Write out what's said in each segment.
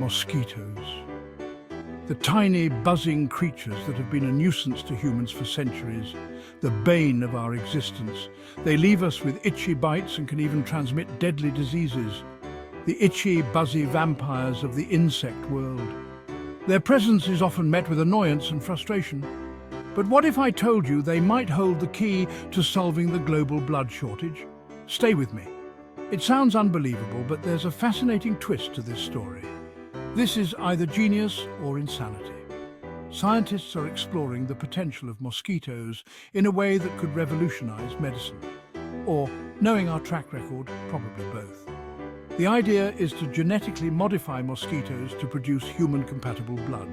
Mosquitoes. The tiny, buzzing creatures that have been a nuisance to humans for centuries, the bane of our existence. They leave us with itchy bites and can even transmit deadly diseases. The itchy, buzzy vampires of the insect world. Their presence is often met with annoyance and frustration. But what if I told you they might hold the key to solving the global blood shortage? Stay with me. It sounds unbelievable, but there's a fascinating twist to this story. This is either genius or insanity. Scientists are exploring the potential of mosquitoes in a way that could revolutionize medicine. Or, knowing our track record, probably both. The idea is to genetically modify mosquitoes to produce human-compatible blood.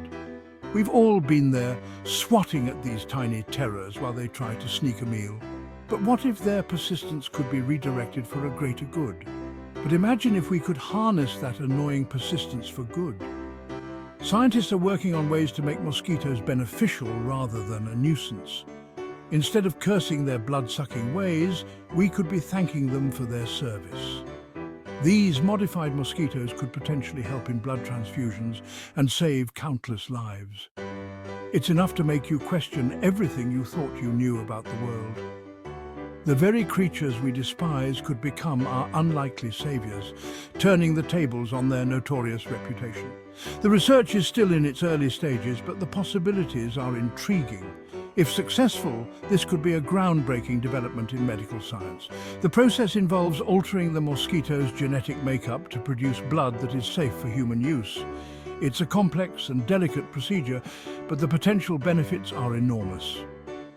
We've all been there, swatting at these tiny terrors while they try to sneak a meal. But what if their persistence could be redirected for a greater good? But imagine if we could harness that annoying persistence for good. Scientists are working on ways to make mosquitoes beneficial rather than a nuisance. Instead of cursing their blood-sucking ways, we could be thanking them for their service. These modified mosquitoes could potentially help in blood transfusions and save countless lives. It's enough to make you question everything you thought you knew about the world. The very creatures we despise could become our unlikely saviors, turning the tables on their notorious reputation. The research is still in its early stages, but the possibilities are intriguing. If successful, this could be a groundbreaking development in medical science. The process involves altering the mosquito's genetic makeup to produce blood that is safe for human use. It's a complex and delicate procedure, but the potential benefits are enormous.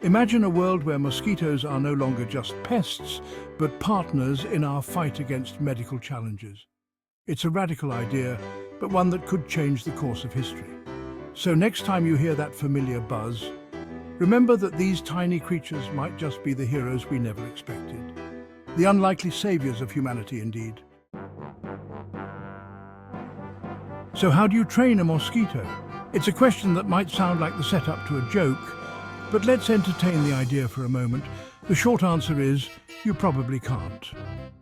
Imagine a world where mosquitoes are no longer just pests, but partners in our fight against medical challenges. It's a radical idea, but one that could change the course of history. So next time you hear that familiar buzz, remember that these tiny creatures might just be the heroes we never expected. The unlikely saviors of humanity, indeed. So how do you train a mosquito? It's a question that might sound like the setup to a joke, but let's entertain the idea for a moment. The short answer is, you probably can't.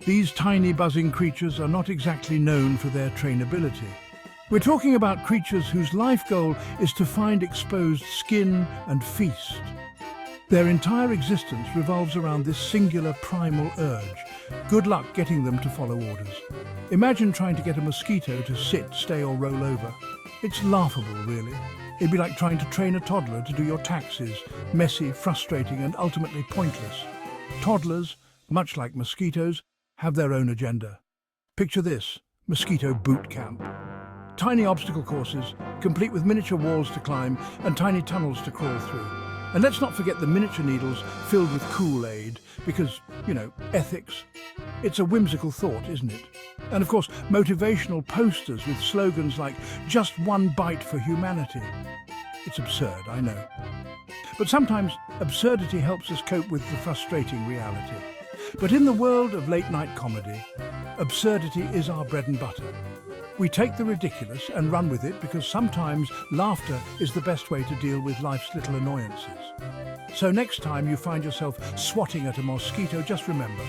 These tiny buzzing creatures are not exactly known for their trainability. We're talking about creatures whose life goal is to find exposed skin and feast. Their entire existence revolves around this singular primal urge. Good luck getting them to follow orders. Imagine trying to get a mosquito to sit, stay or roll over. It's laughable, really. It'd be like trying to train a toddler to do your taxes. Messy, frustrating and ultimately pointless. Toddlers, much like mosquitoes, have their own agenda. Picture this, mosquito boot camp. Tiny obstacle courses, complete with miniature walls to climb and tiny tunnels to crawl through. And let's not forget the miniature needles filled with Kool-Aid, because, ethics. It's a whimsical thought, isn't it? And of course, motivational posters with slogans like, "Just one bite for humanity." It's absurd, I know. But sometimes absurdity helps us cope with the frustrating reality. But in the world of late-night comedy, absurdity is our bread and butter. We take the ridiculous and run with it because sometimes laughter is the best way to deal with life's little annoyances. So next time you find yourself swatting at a mosquito, just remember,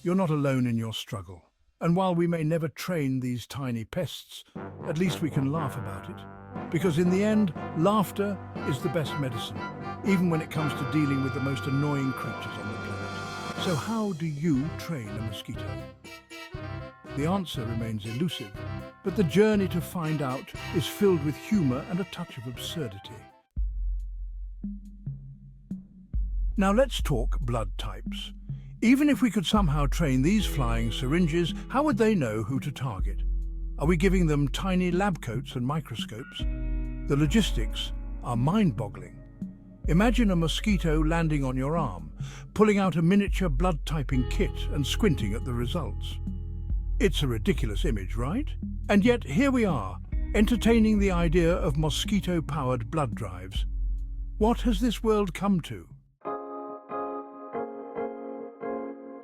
you're not alone in your struggle. And while we may never train these tiny pests, at least we can laugh about it. Because in the end, laughter is the best medicine, even when it comes to dealing with the most annoying creatures on the planet. So how do you train a mosquito? The answer remains elusive, but the journey to find out is filled with humor and a touch of absurdity. Now let's talk blood types. Even if we could somehow train these flying syringes, how would they know who to target? Are we giving them tiny lab coats and microscopes? The logistics are mind-boggling. Imagine a mosquito landing on your arm, pulling out a miniature blood-typing kit and squinting at the results. It's a ridiculous image, right? And yet here we are, entertaining the idea of mosquito-powered blood drives. What has this world come to?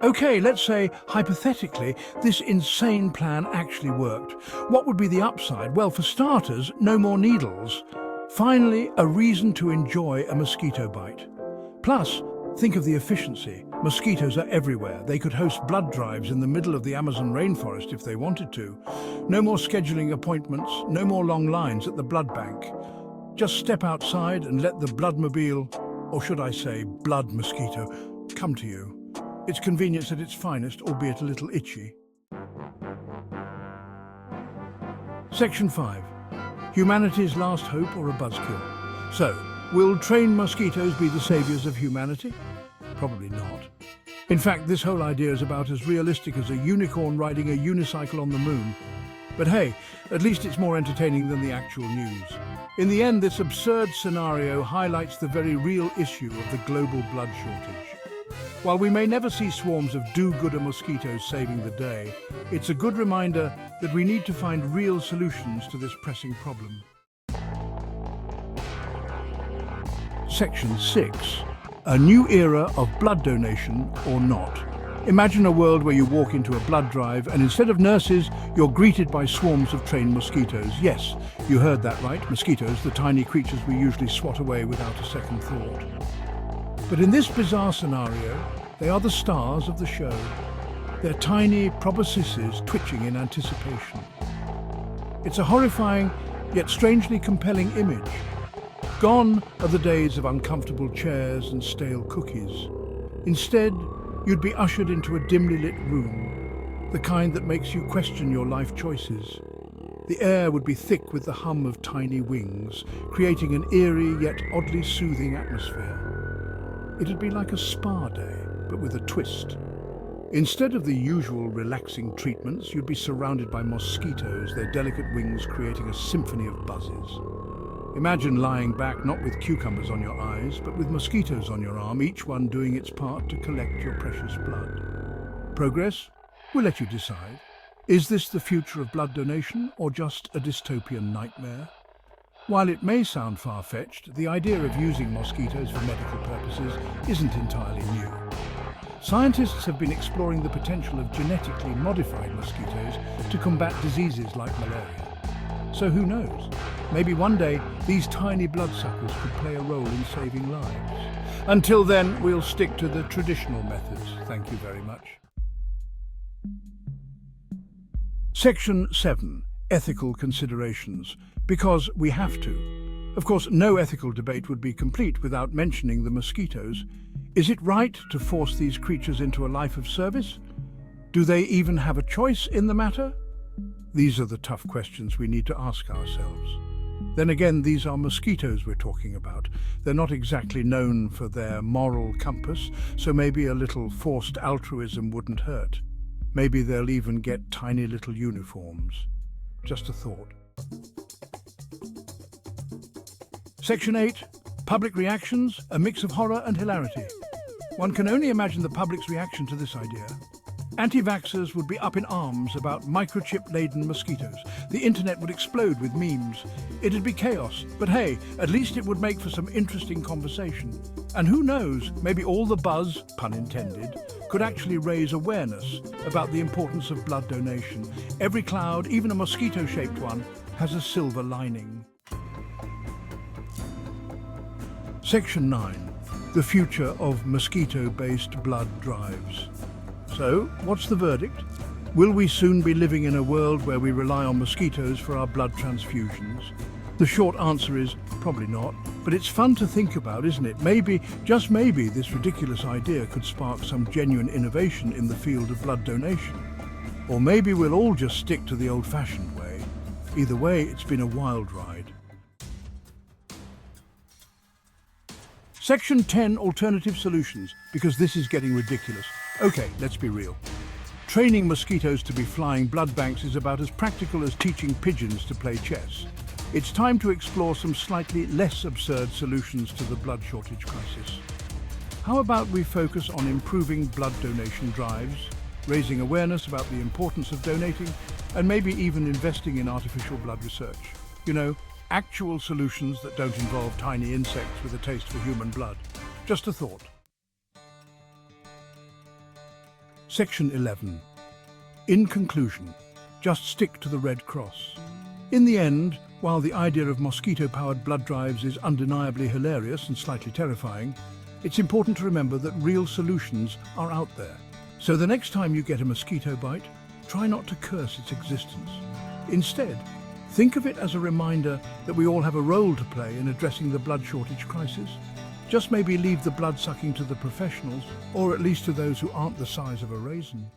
Okay, let's say, hypothetically, this insane plan actually worked. What would be the upside? Well, for starters, no more needles. Finally, a reason to enjoy a mosquito bite. Plus, Think of the efficiency. Mosquitoes are everywhere. They could host blood drives in the middle of the Amazon rainforest if they wanted to. No more scheduling appointments, no more long lines at the blood bank. Just step outside and let the bloodmobile, or should I say blood mosquito, come to you. It's convenience at its finest, albeit a little itchy. Section 5. Humanity's last hope or a buzzkill? So, will trained mosquitoes be the saviors of humanity? Probably not. In fact, this whole idea is about as realistic as a unicorn riding a unicycle on the moon. But hey, at least it's more entertaining than the actual news. In the end, this absurd scenario highlights the very real issue of the global blood shortage. While we may never see swarms of do-gooder mosquitoes saving the day, it's a good reminder that we need to find real solutions to this pressing problem. Section 6. A new era of blood donation or not. Imagine a world where you walk into a blood drive and instead of nurses, you're greeted by swarms of trained mosquitoes. Yes, you heard that right, mosquitoes, the tiny creatures we usually swat away without a second thought. But in this bizarre scenario, they are the stars of the show. Their tiny proboscises twitching in anticipation. It's a horrifying, yet strangely compelling image. Gone are the days of uncomfortable chairs and stale cookies. Instead, you'd be ushered into a dimly lit room, the kind that makes you question your life choices. The air would be thick with the hum of tiny wings, creating an eerie yet oddly soothing atmosphere. It'd be like a spa day, but with a twist. Instead of the usual relaxing treatments, you'd be surrounded by mosquitoes, their delicate wings creating a symphony of buzzes. Imagine lying back not with cucumbers on your eyes, but with mosquitoes on your arm, each one doing its part to collect your precious blood. Progress? We'll let you decide. Is this the future of blood donation, or just a dystopian nightmare? While it may sound far-fetched, the idea of using mosquitoes for medical purposes isn't entirely new. Scientists have been exploring the potential of genetically modified mosquitoes to combat diseases like malaria. So who knows? Maybe one day these tiny bloodsuckers could play a role in saving lives. Until then, we'll stick to the traditional methods. Thank you very much. Section 7. Ethical considerations. Because we have to. Of course, no ethical debate would be complete without mentioning the mosquitoes. Is it right to force these creatures into a life of service? Do they even have a choice in the matter? These are the tough questions we need to ask ourselves. Then again, these are mosquitoes we're talking about. They're not exactly known for their moral compass, so maybe a little forced altruism wouldn't hurt. Maybe they'll even get tiny little uniforms. Just a thought. Section 8. Public reactions, a mix of horror and hilarity. One can only imagine the public's reaction to this idea. Anti-vaxxers would be up in arms about microchip-laden mosquitoes. The internet would explode with memes. It'd be chaos, but hey, at least it would make for some interesting conversation. And who knows, maybe all the buzz, pun intended, could actually raise awareness about the importance of blood donation. Every cloud, even a mosquito-shaped one, has a silver lining. Section 9. The future of mosquito-based blood drives. So, what's the verdict? Will we soon be living in a world where we rely on mosquitoes for our blood transfusions? The short answer is probably not, but it's fun to think about, isn't it? Maybe, just maybe, this ridiculous idea could spark some genuine innovation in the field of blood donation. Or maybe we'll all just stick to the old-fashioned way. Either way, it's been a wild ride. Section 10, Alternative Solutions, because this is getting ridiculous. Okay, let's be real. Training mosquitoes to be flying blood banks is about as practical as teaching pigeons to play chess. It's time to explore some slightly less absurd solutions to the blood shortage crisis. How about we focus on improving blood donation drives, raising awareness about the importance of donating, and maybe even investing in artificial blood research? You know, actual solutions that don't involve tiny insects with a taste for human blood. Just a thought. Section 11. In conclusion, just stick to the Red Cross. In the end, while the idea of mosquito-powered blood drives is undeniably hilarious and slightly terrifying, It's important to remember that real solutions are out there. So the next time you get a mosquito bite, try not to curse its existence. Instead, think of it as a reminder that we all have a role to play in addressing the blood shortage crisis. Just maybe leave the blood sucking to the professionals, or at least to those who aren't the size of a raisin.